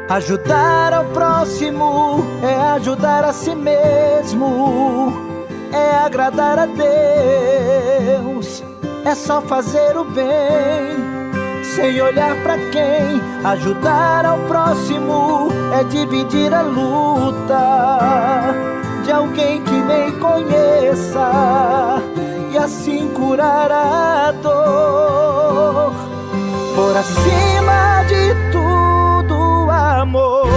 Ajudar ao próximo é ajudar a si mesmo, é agradar a Deus, é só fazer o bem, sem olhar pra quem. Ajudar ao próximo é dividir a luta de alguém que nem conheça e assim curar a dor. Por acima de tudo, amor.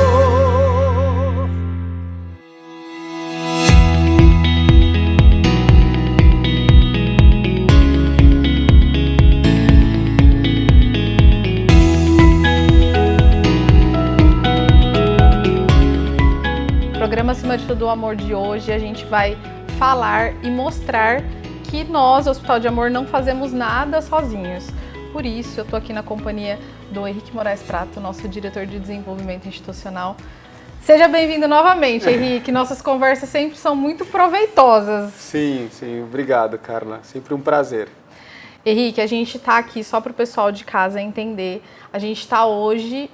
No programa Acima de Tudo o Amor de hoje, a gente vai falar e mostrar que nós, Hospital de Amor, não fazemos nada sozinhos. Por isso, eu estou aqui na companhia do Henrique Moraes Prato, nosso diretor de desenvolvimento institucional. Seja bem-vindo novamente, Henrique. Nossas conversas sempre são muito proveitosas. Sim, obrigado, Carla. Sempre um prazer. Henrique, a gente está aqui só para o pessoal de casa entender. A gente está hoje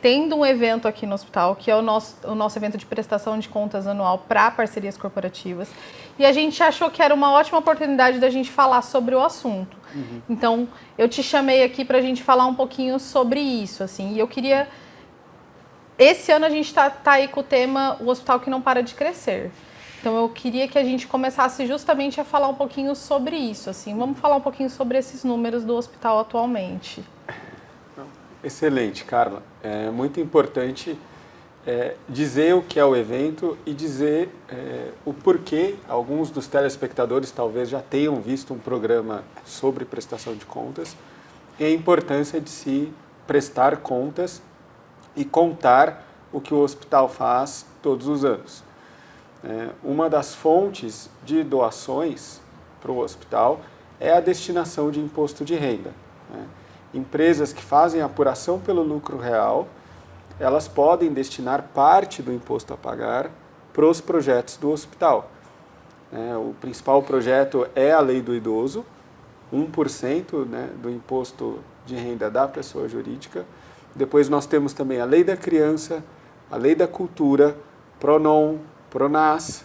tendo um evento aqui no hospital, que é o nosso evento de prestação de contas anual para parcerias corporativas. E a gente achou que era uma ótima oportunidade da gente falar sobre o assunto. Então, eu te chamei aqui para a gente falar um pouquinho sobre isso, assim. E eu queria... Esse ano a gente tá aí com o tema O Hospital que Não Para de Crescer. Então, eu queria que a gente começasse justamente a falar um pouquinho sobre isso, assim. Vamos falar um pouquinho sobre esses números do hospital atualmente. Excelente, Carla. É muito importante dizer o que é o evento e dizer o porquê. Alguns dos telespectadores talvez já tenham visto um programa sobre prestação de contas e a importância de se prestar contas e contar o que o hospital faz todos os anos. Uma das fontes de doações para o hospital é a destinação de imposto de renda. Empresas que fazem apuração pelo lucro real, elas podem destinar parte do imposto a pagar para os projetos do hospital. O principal projeto é a Lei do Idoso, 1% do imposto de renda da pessoa jurídica. Depois nós temos também a Lei da Criança, a Lei da Cultura, PRONON, PRONAS.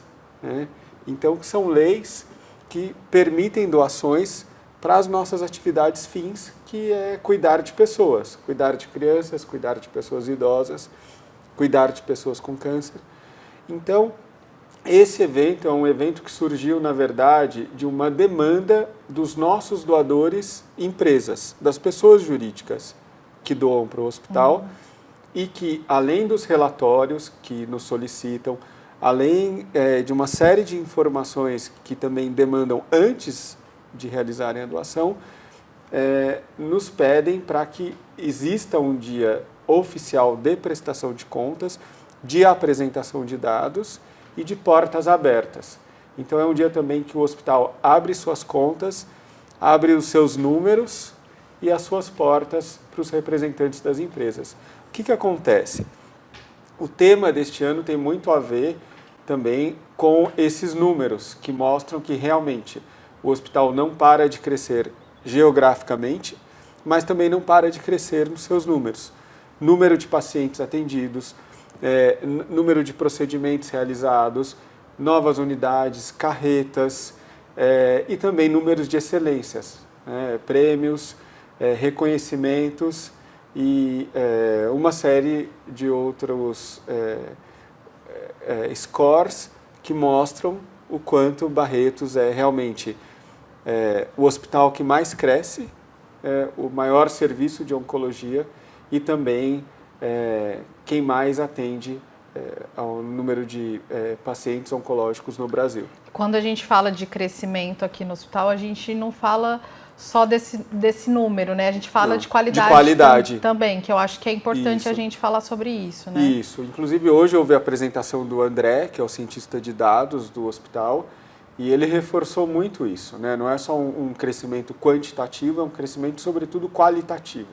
Então, são leis que permitem doações para as nossas atividades fins, que é cuidar de pessoas, cuidar de crianças, cuidar de pessoas idosas, cuidar de pessoas com câncer. Então, esse evento é um evento que surgiu, na verdade, de uma demanda dos nossos doadores, empresas, das pessoas jurídicas que doam para o hospital e que, além dos relatórios que nos solicitam, além de uma série de informações que também demandam antes de realizarem a doação, nos pedem para que exista um dia oficial de prestação de contas, de apresentação de dados e de portas abertas. Então é um dia também que o hospital abre suas contas, abre os seus números e as suas portas para os representantes das empresas. O que acontece? O tema deste ano tem muito a ver também com esses números que mostram que realmente o hospital não para de crescer geograficamente, mas também não para de crescer nos seus números. Número de pacientes atendidos, número de procedimentos realizados, novas unidades, carretas e também números de excelências, prêmios, reconhecimentos e uma série de outros scores que mostram o quanto Barretos é realmente o hospital que mais cresce, o maior serviço de oncologia e também quem mais atende ao número de pacientes oncológicos no Brasil. Quando a gente fala de crescimento aqui no hospital, a gente não fala só desse número, né? A gente fala de qualidade também, que eu acho que é importante isso. A gente falar sobre isso, né? Isso. Inclusive, hoje houve a apresentação do André, que é o cientista de dados do hospital, e ele reforçou muito isso, né? Não é só um crescimento quantitativo, é um crescimento, sobretudo, qualitativo.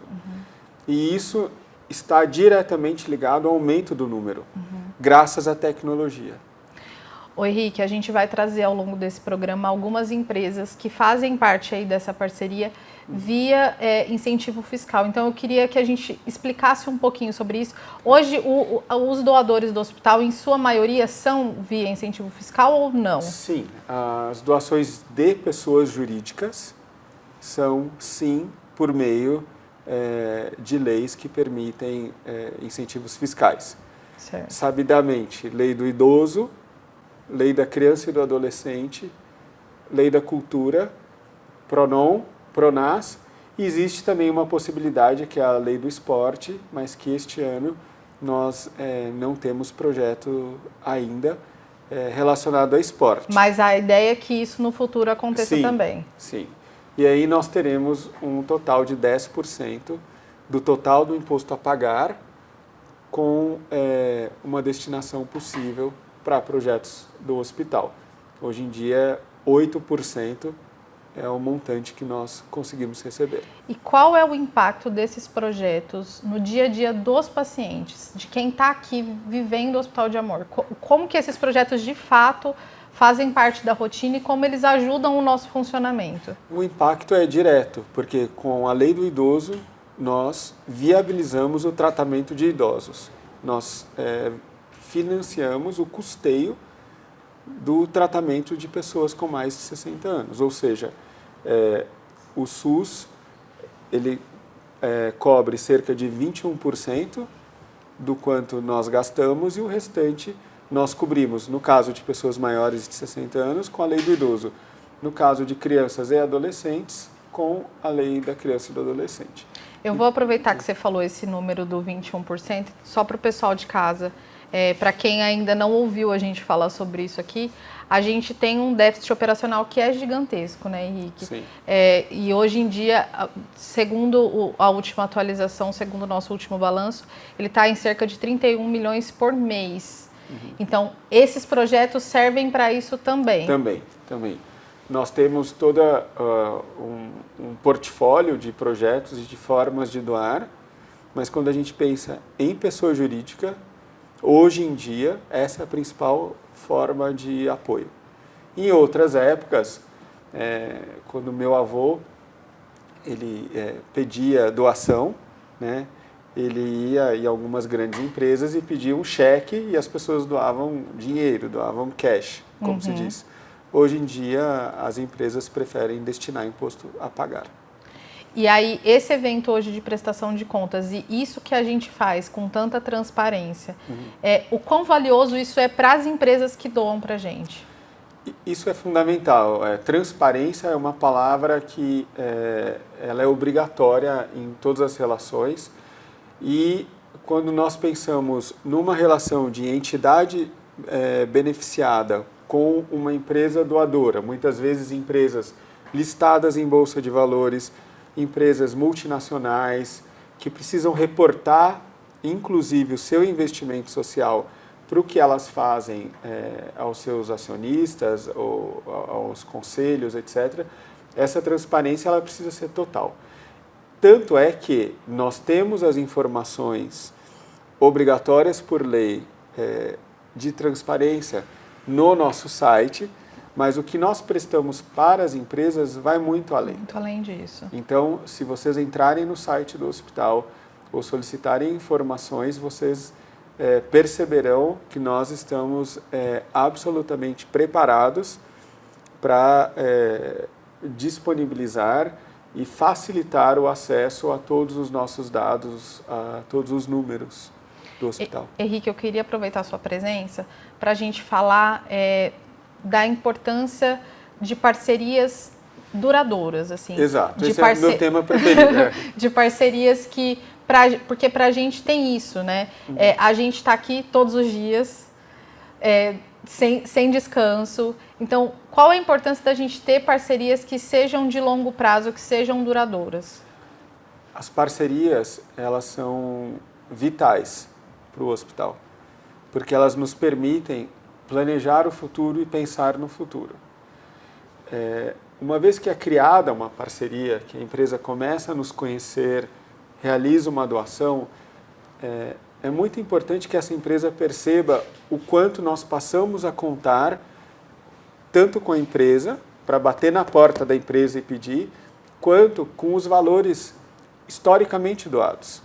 E isso está diretamente ligado ao aumento do número, graças à tecnologia. Ô Henrique, a gente vai trazer ao longo desse programa algumas empresas que fazem parte aí dessa parceria via incentivo fiscal. Então, eu queria que a gente explicasse um pouquinho sobre isso. Hoje, os doadores do hospital, em sua maioria, são via incentivo fiscal ou não? Sim, as doações de pessoas jurídicas são, sim, por meio de leis que permitem incentivos fiscais. Certo. Sabidamente, lei do idoso, lei da criança e do adolescente, lei da cultura, PRONON, PRONAS, e existe também uma possibilidade que é a lei do esporte, mas que este ano nós não temos projeto ainda relacionado a esporte. Mas a ideia é que isso no futuro aconteça também. Sim. E aí nós teremos um total de 10% do total do imposto a pagar com uma destinação possível para projetos do hospital. Hoje em dia, 8% é o montante que nós conseguimos receber. E qual é o impacto desses projetos no dia a dia dos pacientes, de quem está aqui vivendo o Hospital de Amor? Como que esses projetos, de fato, fazem parte da rotina e como eles ajudam o nosso funcionamento? O impacto é direto, porque com a lei do idoso, nós viabilizamos o tratamento de idosos. Nós financiamos o custeio do tratamento de pessoas com mais de 60 anos. Ou seja, o SUS ele cobre cerca de 21% do quanto nós gastamos e o restante nós cobrimos, no caso de pessoas maiores de 60 anos, com a lei do idoso. No caso de crianças e adolescentes, com a lei da criança e do adolescente. Eu vou aproveitar que você falou esse número do 21%, só para o pessoal de casa. Para quem ainda não ouviu a gente falar sobre isso aqui, a gente tem um déficit operacional que é gigantesco, né, Henrique? Sim. E hoje em dia, segundo a última atualização, segundo o nosso último balanço, ele está em cerca de 31 milhões por mês. Uhum. Então, esses projetos servem para isso também? Também. Nós temos todo um portfólio de projetos e de formas de doar, mas quando a gente pensa em pessoa jurídica, hoje em dia, essa é a principal forma de apoio. Em outras épocas, quando meu avô ele pedia doação, né, ele ia em algumas grandes empresas e pedia um cheque e as pessoas doavam dinheiro, doavam cash, como se diz. Hoje em dia, as empresas preferem destinar imposto a pagar. E aí, esse evento hoje de prestação de contas e isso que a gente faz com tanta transparência, o quão valioso isso é para as empresas que doam para a gente? Isso é fundamental. Transparência é uma palavra que ela é obrigatória em todas as relações e quando nós pensamos numa relação de entidade beneficiada com uma empresa doadora, muitas vezes empresas listadas em bolsa de valores, empresas multinacionais que precisam reportar, inclusive, o seu investimento social para o que elas fazem aos seus acionistas, ou aos conselhos, etc. Essa transparência ela precisa ser total. Tanto é que nós temos as informações obrigatórias por lei de transparência no nosso site, mas o que nós prestamos para as empresas vai muito além. Muito além disso. Então, se vocês entrarem no site do hospital ou solicitarem informações, vocês perceberão que nós estamos absolutamente preparados para disponibilizar e facilitar o acesso a todos os nossos dados, a todos os números do hospital. Henrique, eu queria aproveitar a sua presença para a gente falar da importância de parcerias duradouras, assim. Exato, esse é o meu tema preferido. De parcerias que, porque para a gente tem isso, né? A gente está aqui todos os dias, sem descanso. Então, qual a importância da gente ter parcerias que sejam de longo prazo, que sejam duradouras? As parcerias, elas são vitais para o hospital, porque elas nos permitem planejar o futuro e pensar no futuro. Uma vez que é criada uma parceria, que a empresa começa a nos conhecer, realiza uma doação, é muito importante que essa empresa perceba o quanto nós passamos a contar, tanto com a empresa, para bater na porta da empresa e pedir, quanto com os valores historicamente doados.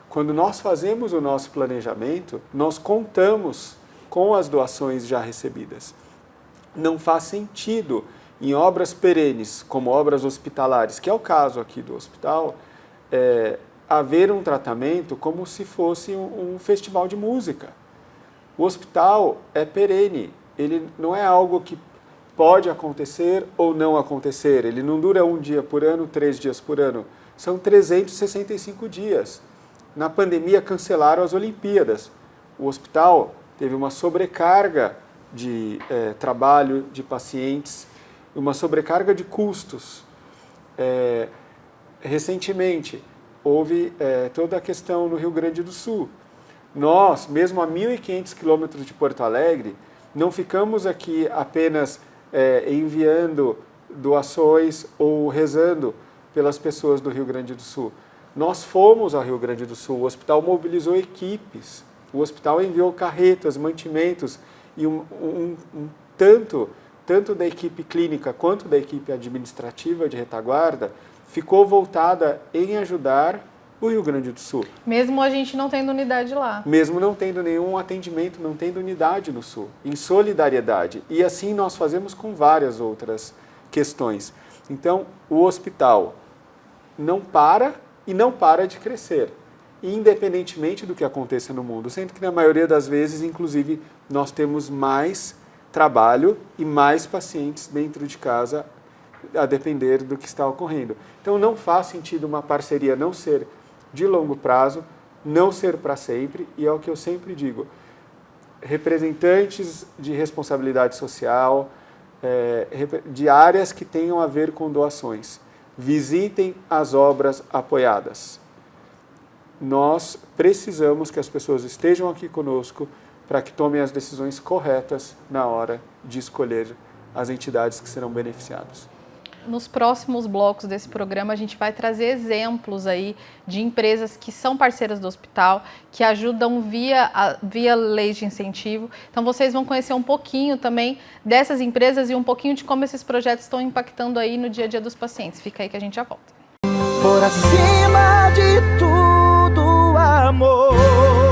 Quando nós fazemos o nosso planejamento, nós contamos com as doações já recebidas. Não faz sentido em obras perenes, como obras hospitalares, que é o caso aqui do hospital, haver um tratamento como se fosse um festival de música. O hospital é perene, ele não é algo que pode acontecer ou não acontecer, ele não dura 1 dia por ano, 3 dias por ano, são 365 dias. Na pandemia cancelaram as Olimpíadas, o hospital teve uma sobrecarga de trabalho de pacientes, uma sobrecarga de custos. Recentemente, houve toda a questão no Rio Grande do Sul. Nós, mesmo a 1.500 quilômetros de Porto Alegre, não ficamos aqui apenas enviando doações ou rezando pelas pessoas do Rio Grande do Sul. Nós fomos ao Rio Grande do Sul, o hospital mobilizou equipes, o hospital enviou carretas, mantimentos e tanto da equipe clínica quanto da equipe administrativa de retaguarda ficou voltada em ajudar o Rio Grande do Sul. Mesmo a gente não tendo unidade lá. Mesmo não tendo nenhum atendimento, não tendo unidade no Sul, em solidariedade. E assim nós fazemos com várias outras questões. Então, o hospital não para e não para de crescer, independentemente do que aconteça no mundo, sendo que na maioria das vezes, inclusive, nós temos mais trabalho e mais pacientes dentro de casa, a depender do que está ocorrendo. Então não faz sentido uma parceria não ser de longo prazo, não ser para sempre, e é o que eu sempre digo, representantes de responsabilidade social, de áreas que tenham a ver com doações, visitem as obras apoiadas. Nós precisamos que as pessoas estejam aqui conosco para que tomem as decisões corretas na hora de escolher as entidades que serão beneficiadas. Nos próximos blocos desse programa, a gente vai trazer exemplos aí de empresas que são parceiras do hospital, que ajudam via leis de incentivo. Então, vocês vão conhecer um pouquinho também dessas empresas e um pouquinho de como esses projetos estão impactando aí no dia a dia dos pacientes. Fica aí que a gente já volta. Por acima de tudo, amor.